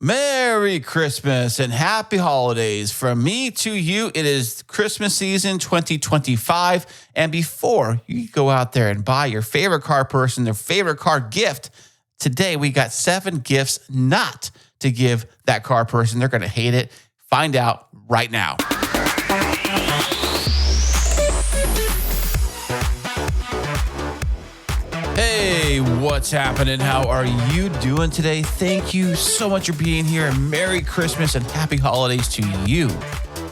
Merry Christmas and happy holidays from me to you. It is Christmas season 2025. And before you go out there and buy your favorite car person their favorite car gift, today we got 7 gifts not to give that car person. They're going to hate it. Find out right now. Hey, what's happening? How are you doing today? Thank you so much for being here. Merry Christmas and happy holidays to you.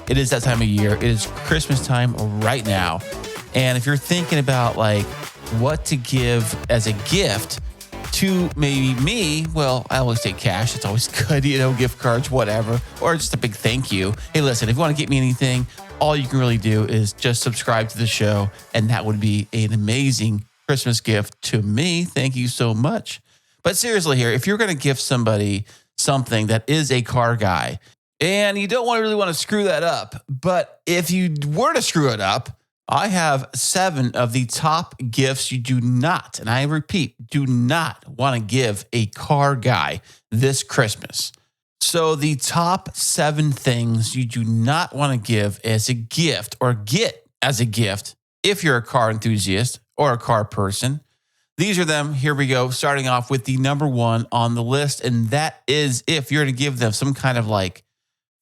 It is that time of year. It is Christmas time right now. And if you're thinking about like what to give as a gift to maybe me, well, I always take cash. It's always good, gift cards, whatever, or just a big thank you. Hey, listen, if you want to get me anything, all you can really do is just subscribe to the show, and that would be an amazing Christmas gift to me. Thank you so much. But seriously here, if you're going to give somebody something that is a car guy and you don't really want to screw that up, but if you were to screw it up, I have 7 of the top gifts you do not, and I repeat, do not want to give a car guy this Christmas. So the top 7 things you do not want to give as a gift or get as a gift if you're a car enthusiast or a car person. These are them. Here we go. Starting off with the number 1 on the list. And that is if you're to give them some kind of like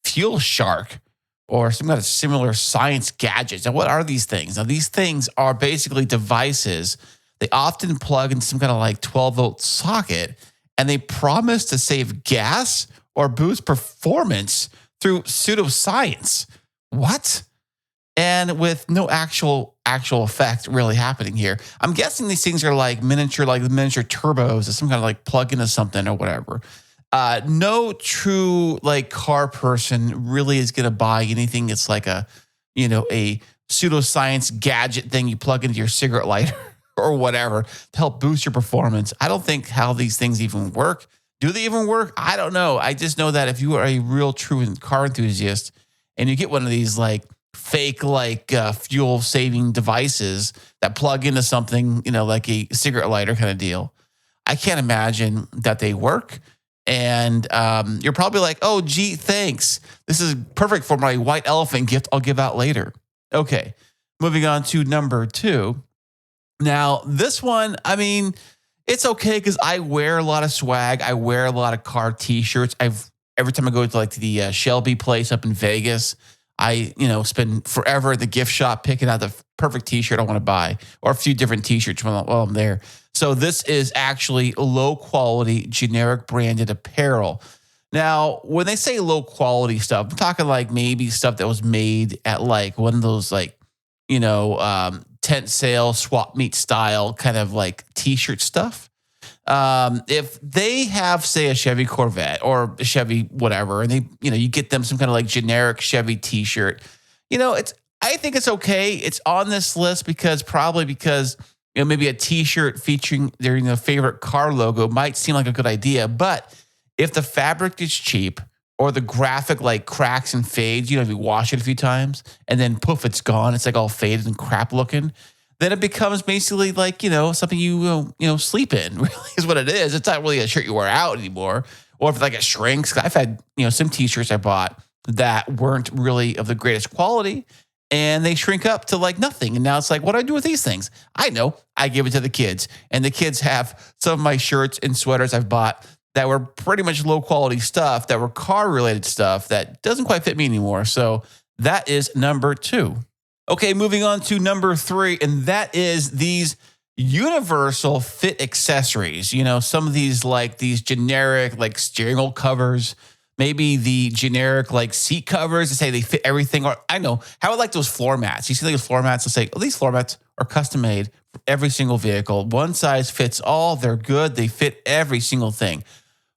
fuel shark or some kind of similar science gadgets. Now, what are these things? Now, these things are basically devices. They often plug in some kind of like 12-volt socket, and they promise to save gas or boost performance through pseudoscience. What? And with no actual effect really happening here. I'm guessing these things are like miniature turbos or some kind of like plug into something or whatever. No true like car person really is going to buy anything that's like a pseudoscience gadget thing you plug into your cigarette lighter or whatever to help boost your performance. I don't think how these things even work. Do they even work? I don't know. I just know that if you are a real true car enthusiast and you get one of these like fake fuel saving devices that plug into something, like a cigarette lighter kind of deal, I can't imagine that they work. And you're probably like, oh, gee, thanks. This is perfect for my white elephant gift I'll give out later. Okay, moving on to number 2. Now, this one, I mean, it's okay because I wear a lot of swag. I wear a lot of car T-shirts. Every time I go to like the Shelby place up in Vegas, I, spend forever at the gift shop picking out the perfect T-shirt I want to buy, or a few different T-shirts while I'm there. So this is actually low quality, generic branded apparel. Now, when they say low quality stuff, I'm talking like maybe stuff that was made at like one of those like, tent sale, swap meet style kind of like T-shirt stuff. If they have, say, a Chevy Corvette or a Chevy whatever, and they, you get them some kind of like generic Chevy T-shirt, I think it's okay. It's on this list because maybe a T-shirt featuring their favorite car logo might seem like a good idea. But if the fabric is cheap or the graphic like cracks and fades, if you wash it a few times and then poof, it's gone. It's like all faded and crap looking. Then it becomes basically like, something you sleep in, really is what it is. It's not really a shirt you wear out anymore. Or if like it shrinks. I've had, some T-shirts I bought that weren't really of the greatest quality and they shrink up to like nothing. And now it's like, what do I do with these things? I know. I give it to the kids. And the kids have some of my shirts and sweaters I've bought that were pretty much low quality stuff, that were car related stuff that doesn't quite fit me anymore. So that is number 2. Okay, moving on to number 3, and that is these universal fit accessories. Some of these like these generic like steering wheel covers, maybe the generic like seat covers to say they fit everything. Or I know how I like those floor mats. You see those floor mats and say, oh, these floor mats are custom made for every single vehicle. One size fits all. They're good. They fit every single thing.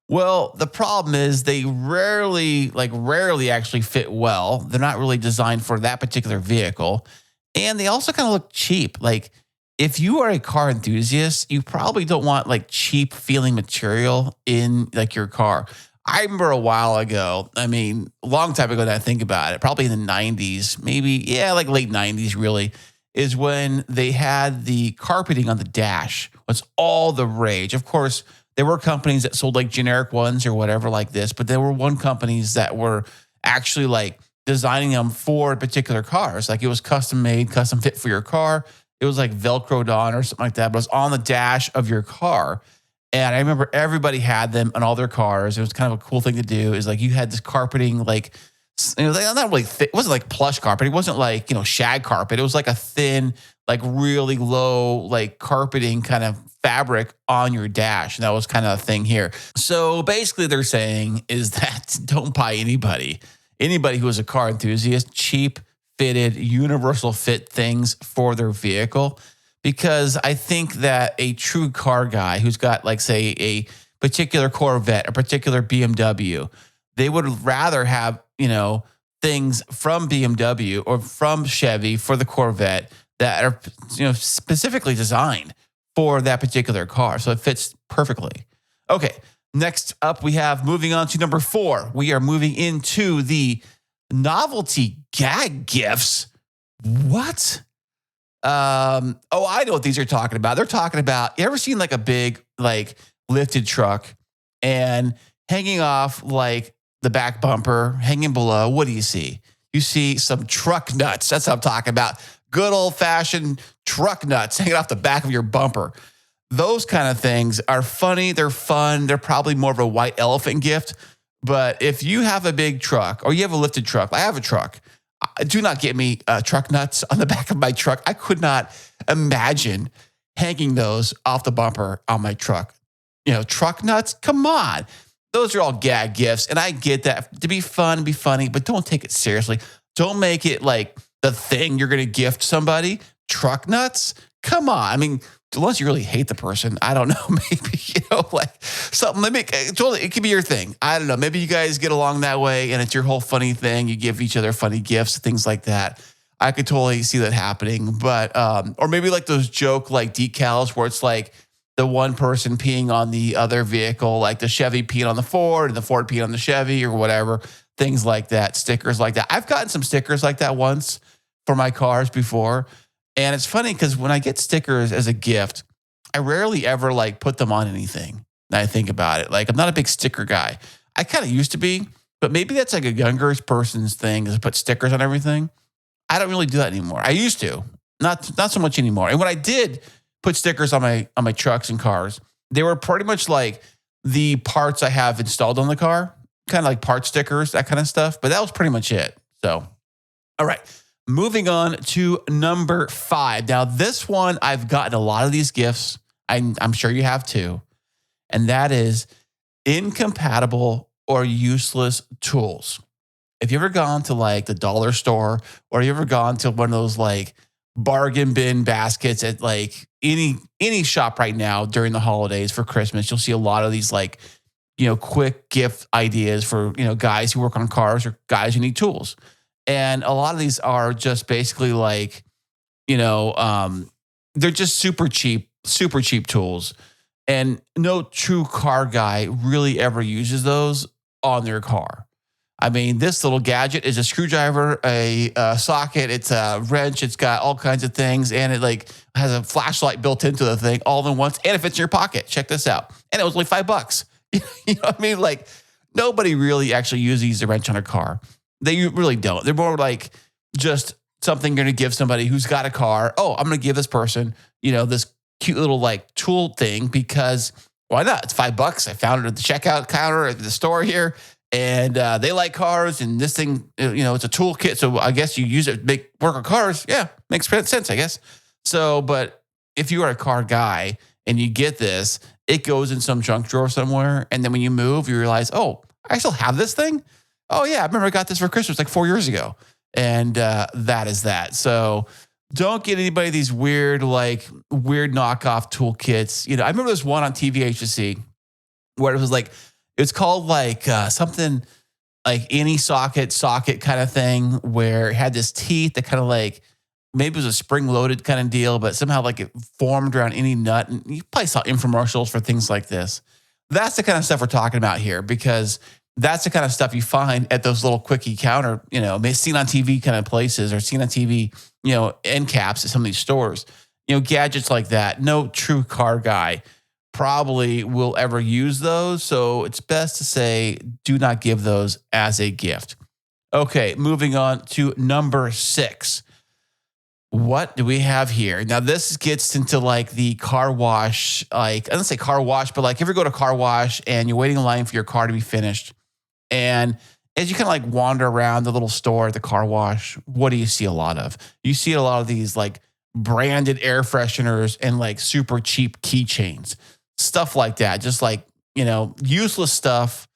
Well, the problem is they rarely actually fit well. They're not really designed for that particular vehicle. And they also kind of look cheap. Like if you are a car enthusiast, you probably don't want like cheap feeling material in like your car. I remember a while ago, a long time ago that I think about it, probably in the 90s, maybe, like late 90s really, is when they had the carpeting on the dash was all the rage. Of course, There were companies that sold like generic ones or whatever like this, but there were one companies that were actually like designing them for particular cars. Like it was custom made, custom fit for your car. It was like Velcroed on or something like that, but it was on the dash of your car. And I remember everybody had them on all their cars. It was kind of a cool thing to do. Is like you had this carpeting, like, you know, not really thick. It wasn't like plush carpet. It wasn't like, you know, shag carpet. It was like a thin, like really low, like carpeting kind of fabric on your dash. And that was kind of a thing here. So basically they're saying is that don't buy anybody who is a car enthusiast, cheap fitted, universal fit things for their vehicle. Because I think that a true car guy who's got like, say, a particular Corvette, a particular BMW, they would rather have, you know, things from BMW or from Chevy for the Corvette that are, you know, specifically designed for that particular car. So it fits perfectly. Okay. Next up, we have moving on to number 4. We are moving into the novelty gag gifts. What? I know what these are talking about. They're talking about, you ever seen like a big, like lifted truck and hanging off like the back bumper, hanging below? What do you see? You see some truck nuts. That's what I'm talking about. Good old fashioned truck nuts hanging off the back of your bumper. Those kind of things are funny. They're fun. They're probably more of a white elephant gift. But if you have a big truck or you have a lifted truck, I have a truck. Do not get me truck nuts on the back of my truck. I could not imagine hanging those off the bumper on my truck. You know, truck nuts, come on. Those are all gag gifts. And I get that to be fun, be funny, but don't take it seriously. Don't make it like the thing you're going to gift somebody. Truck nuts, come on. I mean, unless you really hate the person, I don't know, maybe, you know, like something, it could be your thing. I don't know. Maybe you guys get along that way and it's your whole funny thing. You give each other funny gifts, things like that. I could totally see that happening. But, or maybe like those joke like decals where it's like the one person peeing on the other vehicle, like the Chevy peeing on the Ford and the Ford peeing on the Chevy or whatever, things like that, stickers like that. I've gotten some stickers like that once for my cars before. And it's funny because when I get stickers as a gift, I rarely ever like put them on anything. And I think about it. Like I'm not a big sticker guy. I kind of used to be, but maybe that's like a younger person's thing is to put stickers on everything. I don't really do that anymore. I used to, not so much anymore. And when I did put stickers on my trucks and cars, they were pretty much like the parts I have installed on the car, kind of like part stickers, that kind of stuff. But that was pretty much it. So, all right. Moving on to number 5. Now, this one, I've gotten a lot of these gifts. I'm sure you have too. And that is incompatible or useless tools. If you ever gone to like the dollar store or you ever gone to one of those like bargain bin baskets at like any shop right now during the holidays for Christmas, you'll see a lot of these like, you know, quick gift ideas for, you know, guys who work on cars or guys who need tools. And a lot of these are just basically like, you know, they're just super cheap tools. And no true car guy really ever uses those on their car. I mean, this little gadget is a screwdriver, a socket, it's a wrench, it's got all kinds of things, and it like has a flashlight built into the thing all in once, and it fits in your pocket. Check this out. And it was only $5. You know what I mean? Like nobody really actually uses a wrench on a car. They really don't. They're more like just something you're going to give somebody who's got a car. Oh, I'm going to give this person, you know, this cute little like tool thing because why not? It's $5. I found it at the checkout counter at the store here, and they like cars. And this thing, you know, it's a toolkit. So I guess you use it to make work on cars. Yeah, makes sense, I guess. So, but if you are a car guy and you get this, it goes in some junk drawer somewhere. And then when you move, you realize, oh, I still have this thing. Oh, yeah, I remember I got this for Christmas like 4 years ago. And that is that. So don't get anybody these weird knockoff toolkits. You know, I remember this one on TV I used to see where it was like, it's called like something like any socket kind of thing where it had this teeth that kind of like, maybe it was a spring-loaded kind of deal, but somehow like it formed around any nut. And you probably saw infomercials for things like this. That's the kind of stuff we're talking about here because that's the kind of stuff you find at those little quickie counter, you know, seen on TV kind of places or seen on TV, you know, end caps at some of these stores, you know, gadgets like that. No true car guy probably will ever use those. So it's best to say, do not give those as a gift. Okay, moving on to number 6. What do we have here? Now, this gets into like the car wash, like, I don't say car wash, but like if you go to car wash and you're waiting in line for your car to be finished, and as you kind of like wander around the little store at the car wash, what do you see a lot of? You see a lot of these like branded air fresheners and like super cheap keychains, stuff like that. Just like, useless stuff.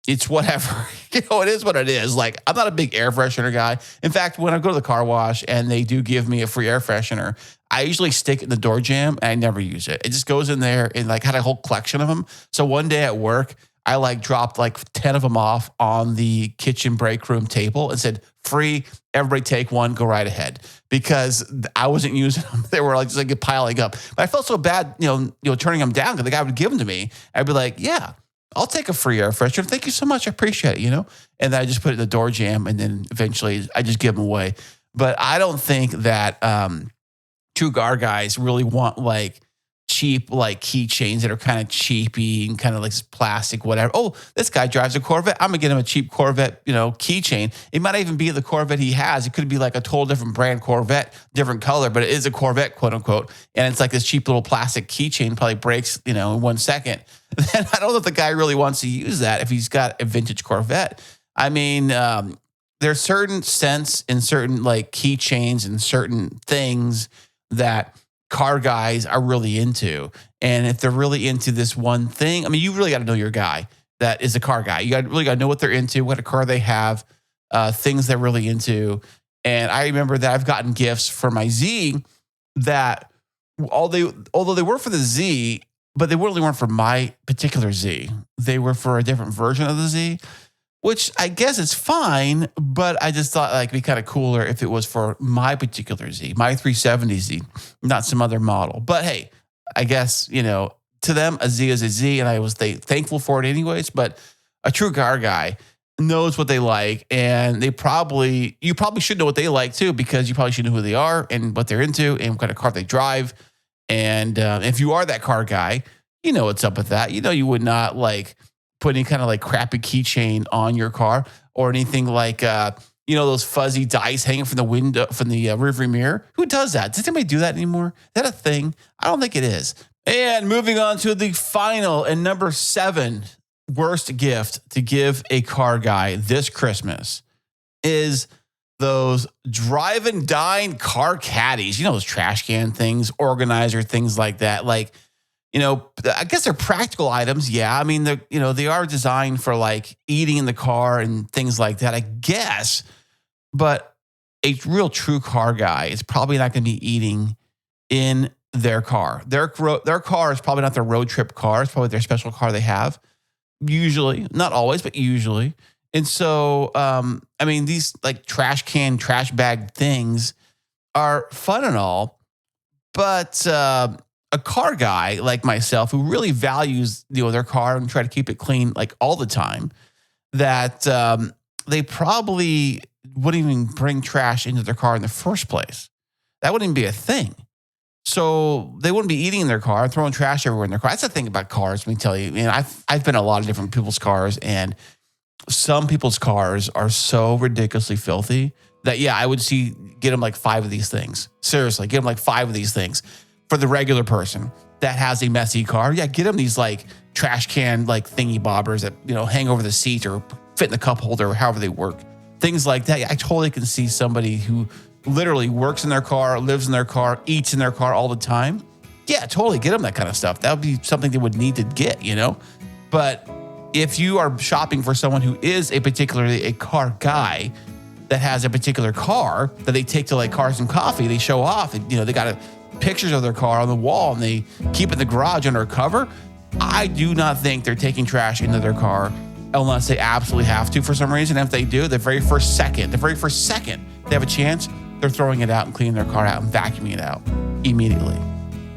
It's whatever. It is what it is. Like, I'm not a big air freshener guy. In fact, when I go to the car wash and they do give me a free air freshener, I usually stick it in the door jamb and I never use it. It just goes in there and like had a whole collection of them. So one day at work, I like dropped like 10 of them off on the kitchen break room table and said, free, everybody take one, go right ahead. Because I wasn't using them. They were like just like piling up. But I felt so bad, turning them down because the guy would give them to me. I'd be like, yeah, I'll take a free air freshener. Thank you so much. I appreciate it, And then I just put it in the door jamb and then eventually I just give them away. But I don't think that true car guys really want like cheap like keychains that are kind of cheapy and kind of like plastic, whatever. Oh, this guy drives a Corvette. I'm gonna get him a cheap Corvette, keychain. It might even be the Corvette he has. It could be like a total different brand Corvette, different color, but it is a Corvette, quote unquote. And it's like this cheap little plastic keychain, probably breaks, in 1 second. Then I don't know if the guy really wants to use that if he's got a vintage Corvette. I mean, there's certain sense in certain like keychains and certain things that car guys are really into. And if they're really into this one thing, I mean, you really got to know your guy that is a car guy. You really got to know what they're into, what a car they have, things they're really into. And I remember that I've gotten gifts for my Z that although they were for the Z, but they really weren't for my particular Z. They were for a different version of the Z, which I guess is fine, but I just thought like it'd be kind of cooler if it was for my particular Z, my 370Z, not some other model. But hey, I guess, to them, a Z is a Z, and I was thankful for it anyways. But a true car guy knows what they like, and you probably should know what they like too, because you probably should know who they are and what they're into and what kind of car they drive. And if you are that car guy, you know what's up with that. You would not like put any kind of like crappy keychain on your car or anything like, those fuzzy dice hanging from the window, from the rearview mirror. Who does that? Does anybody do that anymore? Is that a thing? I don't think it is. And moving on to the final and number 7 worst gift to give a car guy this Christmas is those drive and dine car caddies. Those trash can things, organizer, things like that. Like, I guess they're practical items. Yeah. I mean, they are designed for like eating in the car and things like that, I guess. But a real true car guy is probably not going to be eating in their car. Their car is probably not their road trip car. It's probably their special car they have. Usually, not always, but usually. And so, I mean, these like trash can, trash bag things are fun and all, but a car guy like myself who really values their car and try to keep it clean like all the time, that they probably wouldn't even bring trash into their car in the first place. That wouldn't even be a thing. So they wouldn't be eating in their car and throwing trash everywhere in their car. That's the thing about cars. Let me tell you, I've been in a lot of different people's cars, and some people's cars are so ridiculously filthy that, yeah, I would get them like 5 of these things. Seriously, get them like 5 of these things. For the regular person that has a messy car, yeah, get them these like trash can like thingy bobbers that hang over the seat or fit in the cup holder or however they work. Things like that. I totally can see somebody who literally works in their car, lives in their car, eats in their car all the time. Yeah, totally get them that kind of stuff. That would be something they would need to get, But if you are shopping for someone who is particularly a car guy that has a particular car that they take to like Cars and Coffee, they show off, and they got pictures of their car on the wall and they keep it in the garage under a cover. I do not think they're taking trash into their car unless they absolutely have to for some reason. And if they do, the very first second they have a chance, they're throwing it out and cleaning their car out and vacuuming it out immediately.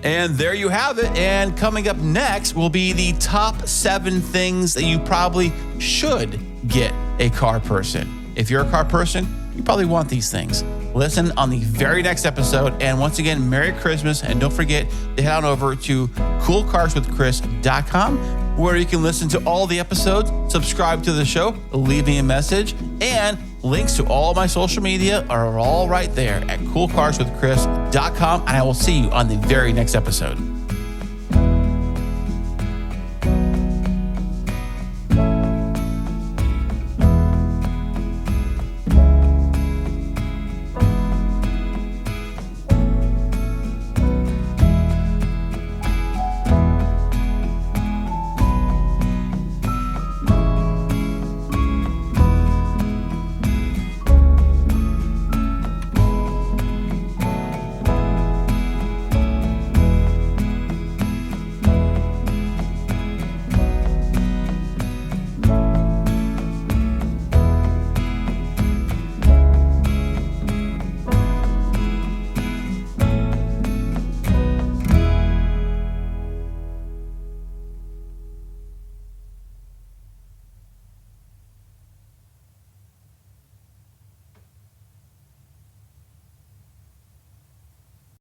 And there you have it. And coming up next will be the top 7 things that you probably should get a car person. If you're a car person, you probably want these things. listen on the very next episode. And once again, Merry Christmas. And don't forget to head on over to coolcarswithchris.com, where you can listen to all the episodes, subscribe to the show, leave me a message, and links to all my social media are all right there at coolcarswithchris.com. And I will see you on the very next episode.